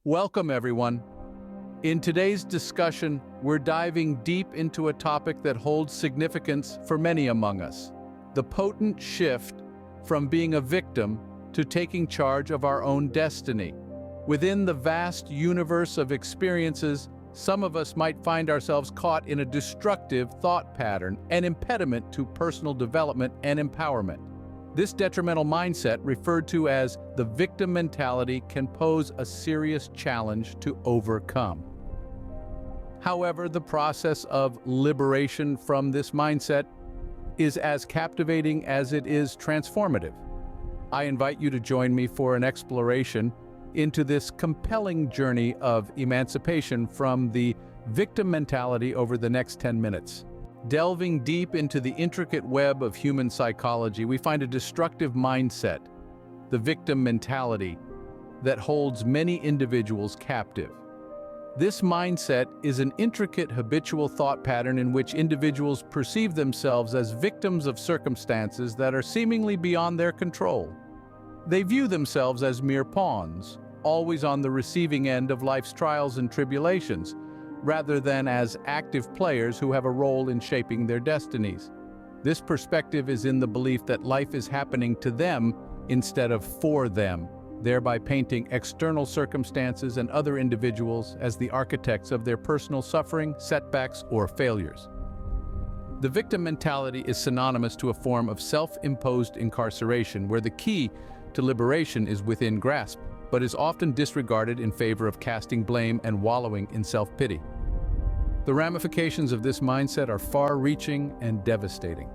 Welcome, everyone. In today's discussion, we're diving deep into a topic that holds significance for many among us: the potent shift from being a victim to taking charge of our own destiny. Within the vast universe of experiences, some of us might find ourselves caught in a destructive thought pattern, an impediment to personal development and empowerment. This detrimental mindset, referred to as the victim mentality, can pose a serious challenge to overcome. However, the process of liberation from this mindset is as captivating as it is transformative. I invite you to join me for an exploration into this compelling journey of emancipation from the victim mentality over the next 10 minutes. Delving deep into the intricate web of human psychology, we find a destructive mindset, the victim mentality, that holds many individuals captive. This mindset is an intricate habitual thought pattern in which individuals perceive themselves as victims of circumstances that are seemingly beyond their control. They view themselves as mere pawns, always on the receiving end of life's trials and tribulations, rather than as active players who have a role in shaping their destinies. This perspective is in the belief that life is happening to them instead of for them, thereby painting external circumstances and other individuals as the architects of their personal suffering, setbacks, or failures. The victim mentality is synonymous to a form of self-imposed incarceration where the key to liberation is within grasp, but is often disregarded in favor of casting blame and wallowing in self-pity. The ramifications of this mindset are far-reaching and devastating.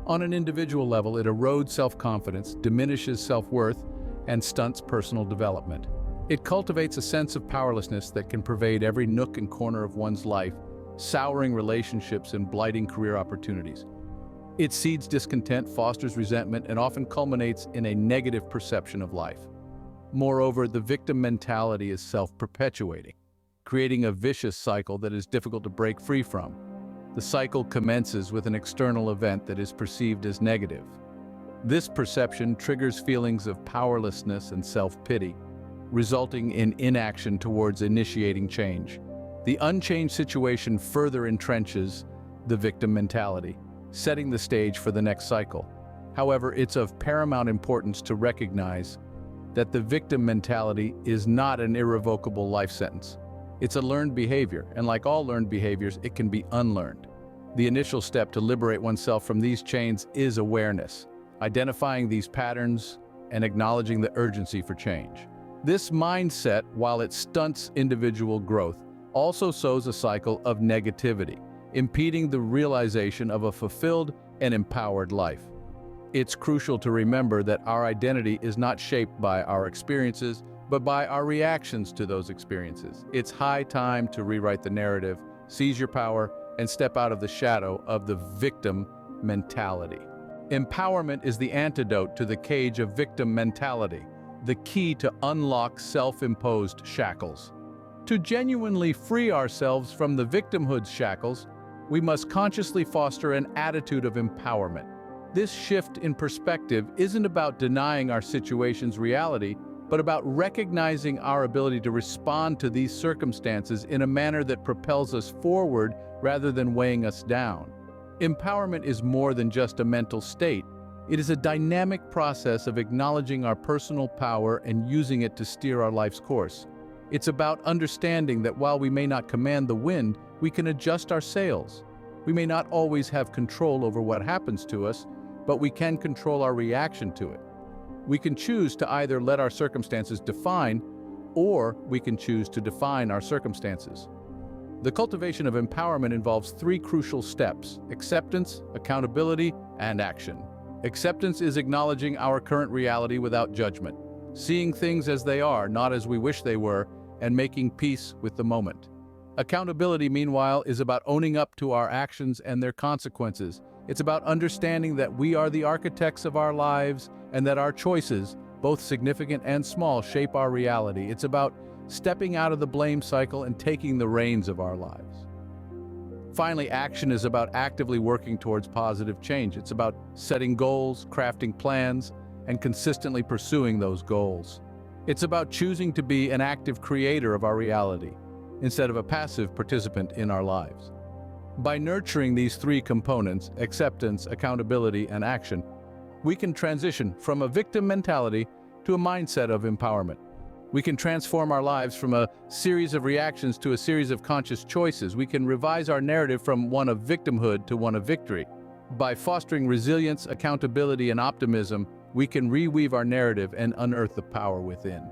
On an individual level, it erodes self-confidence, diminishes self-worth, and stunts personal development. It cultivates a sense of powerlessness that can pervade every nook and corner of one's life, souring relationships and blighting career opportunities. It seeds discontent, fosters resentment, and often culminates in a negative perception of life. Moreover, the victim mentality is self-perpetuating, creating a vicious cycle that is difficult to break free from. The cycle commences with an external event that is perceived as negative. This perception triggers feelings of powerlessness and self-pity, resulting in inaction towards initiating change. The unchanged situation further entrenches the victim mentality, setting the stage for the next cycle. However, it's of paramount importance to recognize that the victim mentality is not an irrevocable life sentence. It's a learned behavior, and like all learned behaviors, it can be unlearned. The initial step to liberate oneself from these chains is awareness, identifying these patterns and acknowledging the urgency for change. This mindset, while it stunts individual growth, also sows a cycle of negativity, impeding the realization of a fulfilled and empowered life. It's crucial to remember that our identity is not shaped by our experiences, but by our reactions to those experiences. It's high time to rewrite the narrative, seize your power, and step out of the shadow of the victim mentality. Empowerment is the antidote to the cage of victim mentality, the key to unlock self-imposed shackles. To genuinely free ourselves from the victimhood's shackles, we must consciously foster an attitude of empowerment. This shift in perspective isn't about denying our situation's reality, but about recognizing our ability to respond to these circumstances in a manner that propels us forward rather than weighing us down. Empowerment is more than just a mental state. It is a dynamic process of acknowledging our personal power and using it to steer our life's course. It's about understanding that while we may not command the wind, we can adjust our sails. We may not always have control over what happens to us, but we can control our reaction to it. We can choose to either let our circumstances define, or we can choose to define our circumstances. The cultivation of empowerment involves three crucial steps: acceptance, accountability, and action. Acceptance is acknowledging our current reality without judgment, seeing things as they are, not as we wish they were, and making peace with the moment. Accountability, meanwhile, is about owning up to our actions and their consequences. It's about understanding that we are the architects of our lives and that our choices, both significant and small, shape our reality. It's about stepping out of the blame cycle and taking the reins of our lives. Finally, action is about actively working towards positive change. It's about setting goals, crafting plans, and consistently pursuing those goals. It's about choosing to be an active creator of our reality, instead of a passive participant in our lives. By nurturing these three components, acceptance, accountability, and action, we can transition from a victim mentality to a mindset of empowerment. We can transform our lives from a series of reactions to a series of conscious choices. We can revise our narrative from one of victimhood to one of victory. By fostering resilience, accountability, and optimism, we can reweave our narrative and unearth the power within.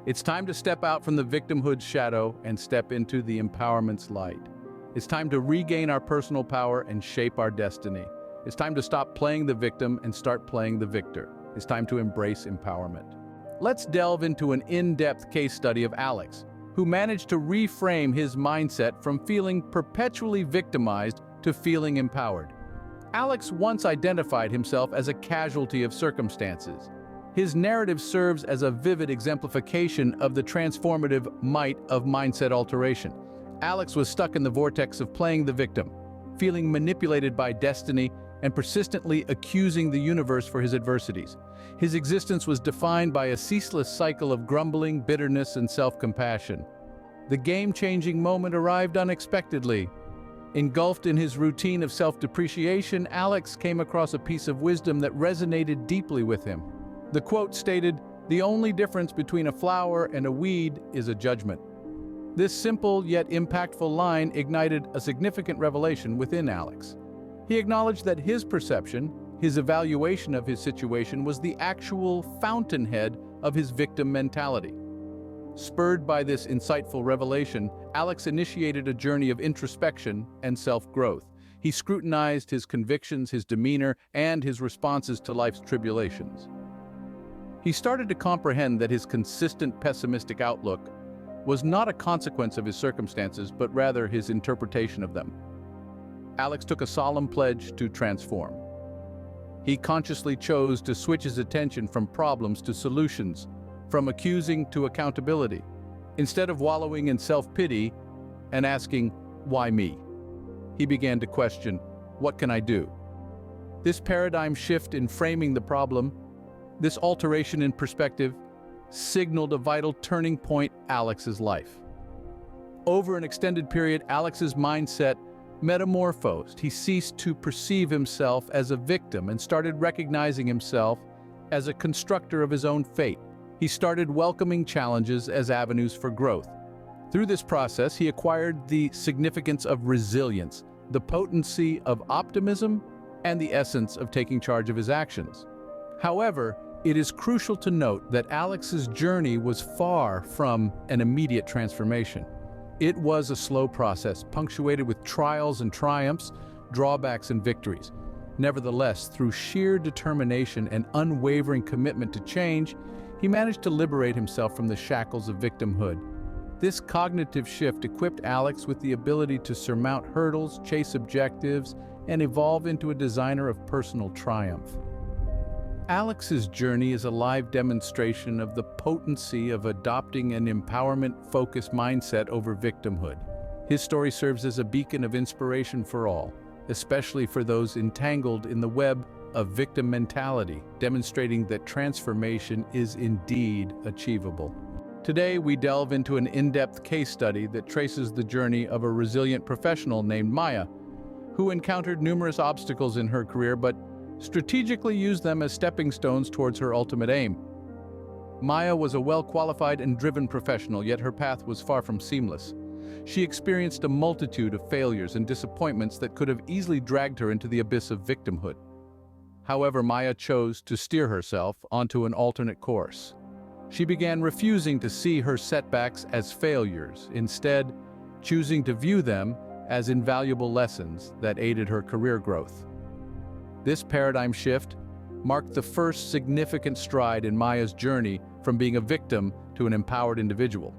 It's time to step out from the victimhood's shadow and step into the empowerment's light. It's time to regain our personal power and shape our destiny. It's time to stop playing the victim and start playing the victor. It's time to embrace empowerment. Let's delve into an in-depth case study of Alex, who managed to reframe his mindset from feeling perpetually victimized to feeling empowered. Alex once identified himself as a casualty of circumstances. His narrative serves as a vivid exemplification of the transformative might of mindset alteration. Alex was stuck in the vortex of playing the victim, feeling manipulated by destiny, and persistently accusing the universe for his adversities. His existence was defined by a ceaseless cycle of grumbling, bitterness, and self-compassion. The game-changing moment arrived unexpectedly. Engulfed in his routine of self-depreciation, Alex came across a piece of wisdom that resonated deeply with him. The quote stated, "The only difference between a flower and a weed is a judgment." This simple yet impactful line ignited a significant revelation within Alex. He acknowledged that his perception, his evaluation of his situation, was the actual fountainhead of his victim mentality. Spurred by this insightful revelation, Alex initiated a journey of introspection and self-growth. He scrutinized his convictions, his demeanor, and his responses to life's tribulations. He started to comprehend that his consistent pessimistic outlook was not a consequence of his circumstances, but rather his interpretation of them. Alex took a solemn pledge to transform. He consciously chose to switch his attention from problems to solutions, from accusing to accountability. Instead of wallowing in self-pity and asking, "Why me?" he began to question, "What can I do?" This paradigm shift in framing the problem, this alteration in perspective, signaled a vital turning point in Alex's life. Over an extended period, Alex's mindset metamorphosed. He ceased to perceive himself as a victim and started recognizing himself as a constructor of his own fate. He started welcoming challenges as avenues for growth. Through this process, he acquired the significance of resilience, the potency of optimism, and the essence of taking charge of his actions. However, it is crucial to note that Alex's journey was far from an immediate transformation. It was a slow process, punctuated with trials and triumphs, drawbacks and victories. Nevertheless, through sheer determination and unwavering commitment to change, he managed to liberate himself from the shackles of victimhood. This cognitive shift equipped Alex with the ability to surmount hurdles, chase objectives, and evolve into a designer of personal triumph. Alex's journey is a live demonstration of the potency of adopting an empowerment-focused mindset over victimhood. His story serves as a beacon of inspiration for all, especially for those entangled in the web of victim mentality, demonstrating that transformation is indeed achievable. Today, we delve into an in-depth case study that traces the journey of a resilient professional named Maya, who encountered numerous obstacles in her career but strategically used them as stepping stones towards her ultimate aim. Maya was a well-qualified and driven professional, yet her path was far from seamless. She experienced a multitude of failures and disappointments that could have easily dragged her into the abyss of victimhood. However, Maya chose to steer herself onto an alternate course. She began refusing to see her setbacks as failures, instead choosing to view them as invaluable lessons that aided her career growth. This paradigm shift marked the first significant stride in Maya's journey from being a victim to an empowered individual.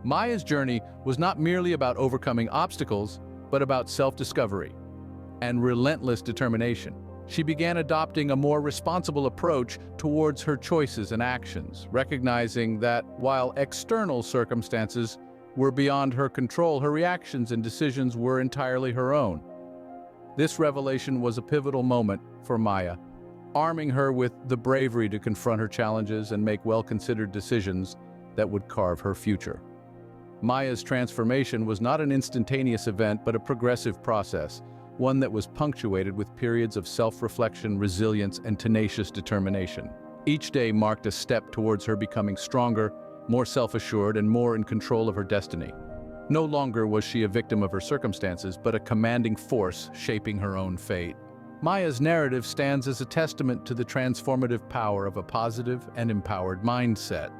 Maya's journey was not merely about overcoming obstacles, but about self-discovery and relentless determination. She began adopting a more responsible approach towards her choices and actions, recognizing that while external circumstances were beyond her control, her reactions and decisions were entirely her own. This revelation was a pivotal moment for Maya. arming her with the bravery to confront her challenges and make well-considered decisions that would carve her future. Maya's transformation was not an instantaneous event, but a progressive process, one that was punctuated with periods of self-reflection, resilience, and tenacious determination. Each day marked a step towards her becoming stronger, more self-assured, and more in control of her destiny. No longer was she a victim of her circumstances, but a commanding force shaping her own fate. Maya's narrative stands as a testament to the transformative power of a positive and empowered mindset.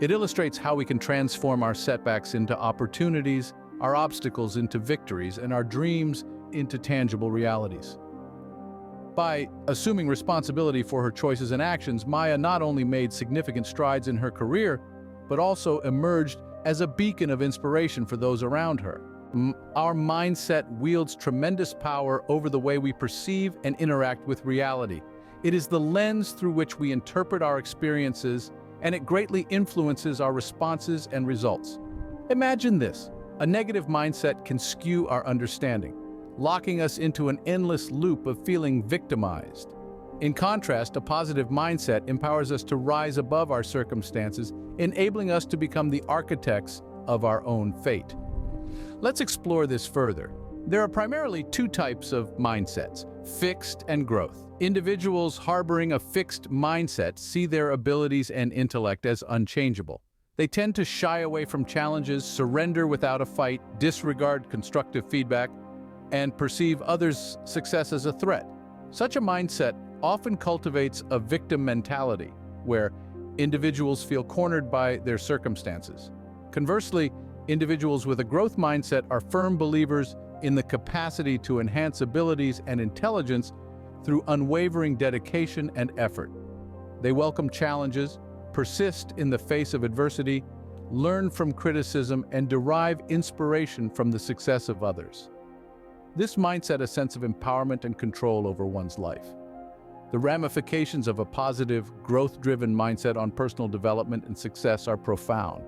It illustrates how we can transform our setbacks into opportunities, our obstacles into victories, and our dreams into tangible realities. By assuming responsibility for her choices and actions, Maya not only made significant strides in her career, but also emerged as a beacon of inspiration for those around her. Our mindset wields tremendous power over the way we perceive and interact with reality. It is the lens through which we interpret our experiences, and it greatly influences our responses and results. Imagine this: a negative mindset can skew our understanding, locking us into an endless loop of feeling victimized. In contrast, a positive mindset empowers us to rise above our circumstances, enabling us to become the architects of our own fate. Let's explore this further. There are primarily two types of mindsets: fixed and growth. Individuals harboring a fixed mindset see their abilities and intellect as unchangeable. They tend to shy away from challenges, surrender without a fight, disregard constructive feedback, and perceive others' success as a threat. Such a mindset often cultivates a victim mentality, where individuals feel cornered by their circumstances. Conversely, individuals with a growth mindset are firm believers in the capacity to enhance abilities and intelligence through unwavering dedication and effort. They welcome challenges, persist in the face of adversity, learn from criticism, and derive inspiration from the success of others. This mindset a sense of empowerment and control over one's life. The ramifications of a positive, growth-driven mindset on personal development and success are profound.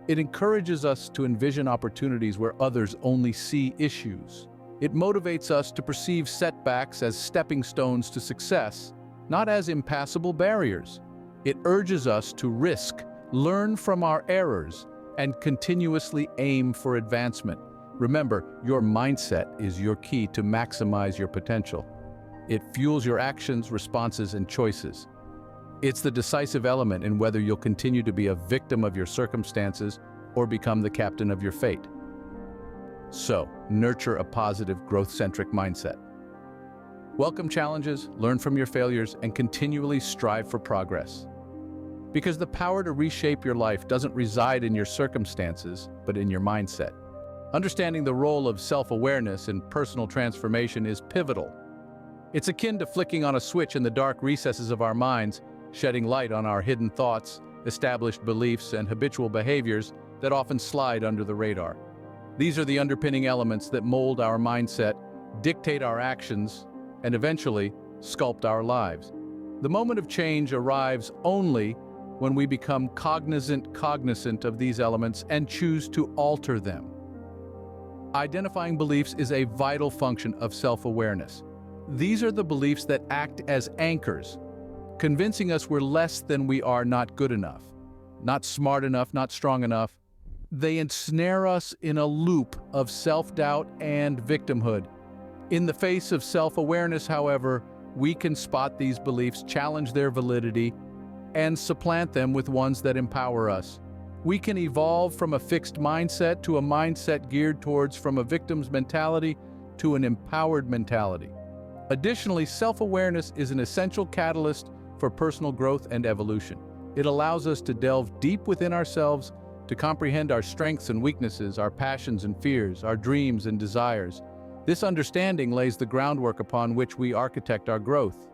It encourages us to envision opportunities where others only see issues. It motivates us to perceive setbacks as stepping stones to success, not as impassable barriers. It urges us to risk, learn from our errors, and continuously aim for advancement. Remember, your mindset is your key to maximize your potential. It fuels your actions, responses, and choices. It's the decisive element in whether you'll continue to be a victim of your circumstances or become the captain of your fate. So, nurture a positive, growth-centric mindset. Welcome challenges, learn from your failures, and continually strive for progress. Because the power to reshape your life doesn't reside in your circumstances, but in your mindset. Understanding the role of self-awareness in personal transformation is pivotal. It's akin to flicking on a switch in the dark recesses of our minds, shedding light on our hidden thoughts, established beliefs, and habitual behaviors that often slide under the radar. These are the underpinning elements that mold our mindset, dictate our actions, and eventually sculpt our lives. The moment of change arrives only when we become cognizant of these elements and choose to alter them. Identifying beliefs is a vital function of self-awareness. These are the beliefs that act as anchors, convincing us we're less than we are, not good enough, not smart enough, not strong enough. They ensnare us in a loop of self-doubt and victimhood. In the face of self-awareness, however, we can spot these beliefs, challenge their validity, and supplant them with ones that empower us. We can evolve from a fixed mindset to a mindset geared towards from a victim's mentality to an empowered mentality. Additionally, self-awareness is an essential catalyst for personal growth and evolution. It allows us to delve deep within ourselves, to comprehend our strengths and weaknesses, our passions and fears, our dreams and desires. This understanding lays the groundwork upon which we architect our growth.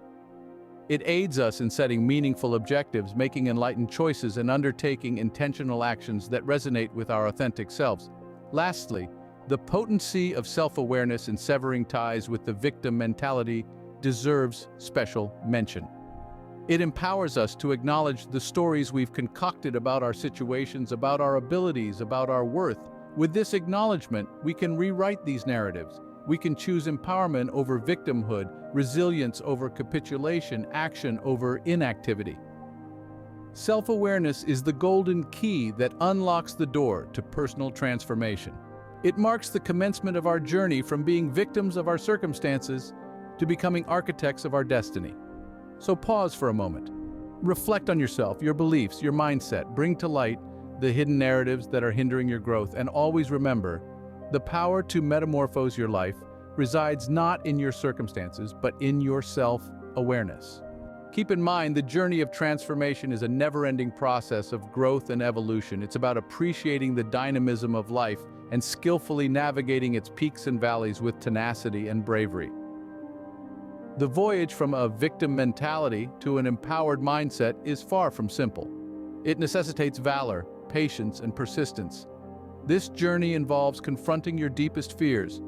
It aids us in setting meaningful objectives, making enlightened choices, and undertaking intentional actions that resonate with our authentic selves. Lastly, the potency of self-awareness in severing ties with the victim mentality deserves special mention. It empowers us to acknowledge the stories we've concocted about our situations, about our abilities, about our worth. With this acknowledgement, we can rewrite these narratives, We can choose empowerment over victimhood, resilience over capitulation, action over inactivity. Self-awareness is the golden key that unlocks the door to personal transformation. It marks the commencement of our journey from being victims of our circumstances to becoming architects of our destiny. So pause for a moment. Reflect on yourself, your beliefs, your mindset. Bring to light the hidden narratives that are hindering your growth, and always remember, the power to metamorphose your life resides not in your circumstances, but in your self-awareness. Keep in mind, the journey of transformation is a never-ending process of growth and evolution. It's about appreciating the dynamism of life and skillfully navigating its peaks and valleys with tenacity and bravery. The voyage from a victim mentality to an empowered mindset is far from simple. It necessitates valor, patience, and persistence. This journey involves confronting your deepest fears,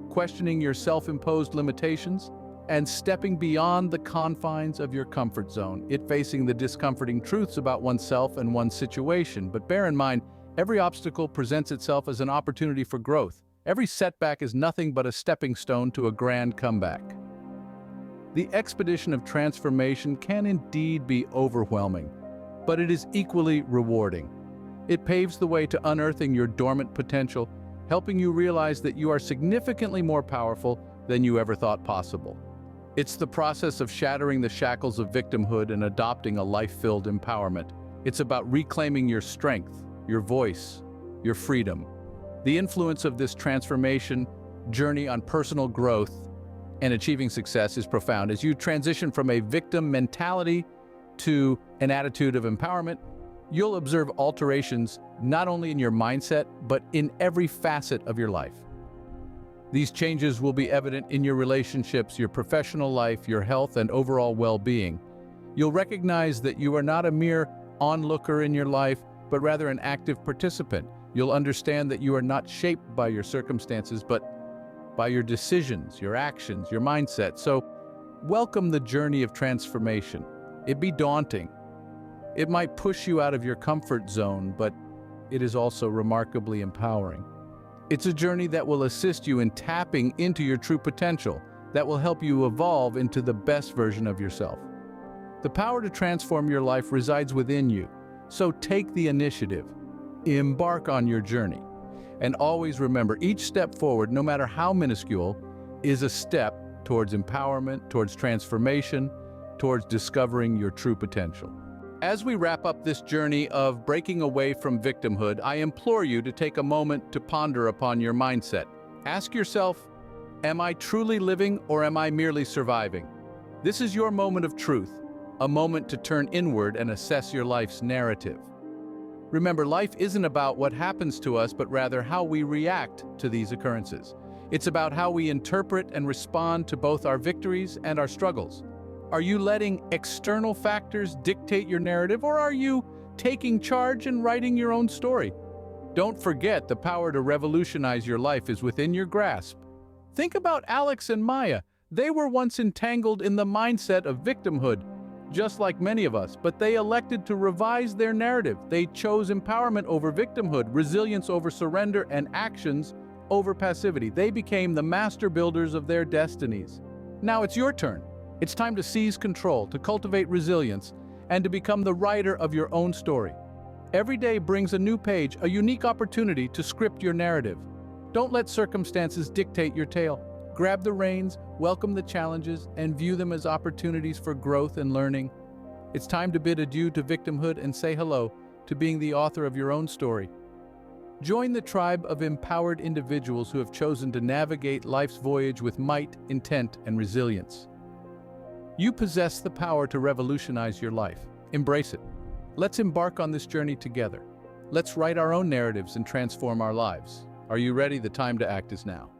questioning your self-imposed limitations, and stepping beyond the confines of your comfort zone. It facing the discomforting truths about oneself and one's situation. But bear in mind, every obstacle presents itself as an opportunity for growth. Every setback is nothing but a stepping stone to a grand comeback. The expedition of transformation can indeed be overwhelming, but it is equally rewarding. It paves the way to unearthing your dormant potential, helping you realize that you are significantly more powerful than you ever thought possible. It's the process of shattering the shackles of victimhood and adopting a life-filled empowerment. It's about reclaiming your strength, your voice, your freedom. The influence of this transformation journey on personal growth and achieving success is profound. As you transition from a victim mentality to an attitude of empowerment, you'll observe alterations not only in your mindset, but in every facet of your life. These changes will be evident in your relationships, your professional life, your health, and overall well-being. You'll recognize that you are not a mere onlooker in your life, but rather an active participant. You'll understand that you are not shaped by your circumstances, but by your decisions, your actions, your mindset. So, welcome the journey of transformation. It be daunting. It might push you out of your comfort zone, but it is also remarkably empowering. It's a journey that will assist you in tapping into your true potential, that will help you evolve into the best version of yourself. The power to transform your life resides within you, so take the initiative, embark on your journey, and always remember, each step forward, no matter how minuscule, is a step towards empowerment, towards transformation, towards discovering your true potential. As we wrap up this journey of breaking away from victimhood, I implore you to take a moment to ponder upon your mindset. Ask yourself, am I truly living or am I merely surviving? This is your moment of truth, a moment to turn inward and assess your life's narrative. Remember, life isn't about what happens to us, but rather how we react to these occurrences. It's about how we interpret and respond to both our victories and our struggles. Are you letting external factors dictate your narrative, or are you taking charge and writing your own story? Don't forget, the power to revolutionize your life is within your grasp. Think about Alex and Maya. They were once entangled in the mindset of victimhood, just like many of us, but they elected to revise their narrative. They chose empowerment over victimhood, resilience over surrender, and actions over passivity. They became the master builders of their destinies. Now it's your turn. It's time to seize control, to cultivate resilience, and to become the writer of your own story. Every day brings a new page, a unique opportunity to script your narrative. Don't let circumstances dictate your tale. Grab the reins, welcome the challenges, and view them as opportunities for growth and learning. It's time to bid adieu to victimhood and say hello to being the author of your own story. Join the tribe of empowered individuals who have chosen to navigate life's voyage with might, intent, and resilience. You possess the power to revolutionize your life. Embrace it. Let's embark on this journey together. Let's write our own narratives and transform our lives. Are you ready? The time to act is now.